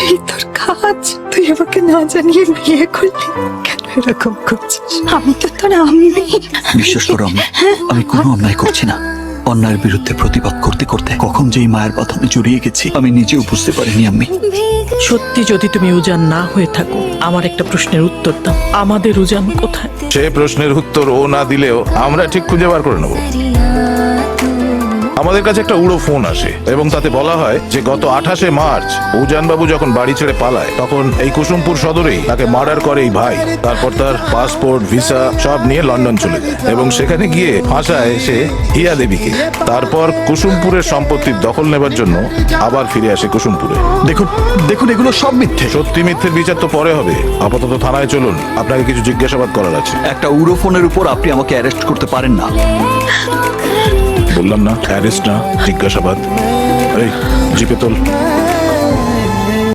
এই তোর কাজ, তুই আমাকে না জানিয়ে বিয়ে করলি, কেন এরকম করছিস? আমি তো তোর আম্মি। বিশ্বাস করো আমি কোনো অন্যায় করছি না। অন্যায়ের বিরুদ্ধে প্রতিবাদ করতে করতে কখন যে এই মায়ের বাঁধনে জড়িয়ে গেছি আমি নিজেও বুঝতে পারিনি আম্মি। সত্যি যদি তুমি উজান না হয়ে থাকো, আমার একটা প্রশ্নের উত্তর দাও, আমাদের উজান কোথায়? সে প্রশ্নের উত্তর ও না দিলেও আমরা ঠিক খুঁজে বার করে নেব। আমাদের কাছে একটা উড়ো ফোন আসে এবং তাতে বলা হয় যে গত 28শে মার্চ উজানবাবু যখন বাড়ি ছেড়ে পালায় তখন এই কুসুমপুর সদরেই তাকে মার্ডার করে এই ভাই। তারপর তার পাসপোর্ট, ভিসা সব নিয়ে লন্ডন চলে যায় এবং সেখানে গিয়ে ফাঁসায় সে হিয়া দেবীকে। তারপর কুসুমপুরের সম্পত্তির দখল নেবার জন্য আবার ফিরে আসে কুসুমপুরে। দেখুন এগুলো সব মিথ্যে। সত্যি মিথ্যের বিচার তো পরে হবে, আপাতত থানায় চলুন, আপনাকে কিছু জিজ্ঞাসাবাদ করার আছে। একটা উড়ো ফোনের উপর আপনি আমাকে অ্যারেস্ট করতে পারেন না। বললাম না, অ্যারেস্ট না, জিজ্ঞাসাবাদ। এই জিপে তোল।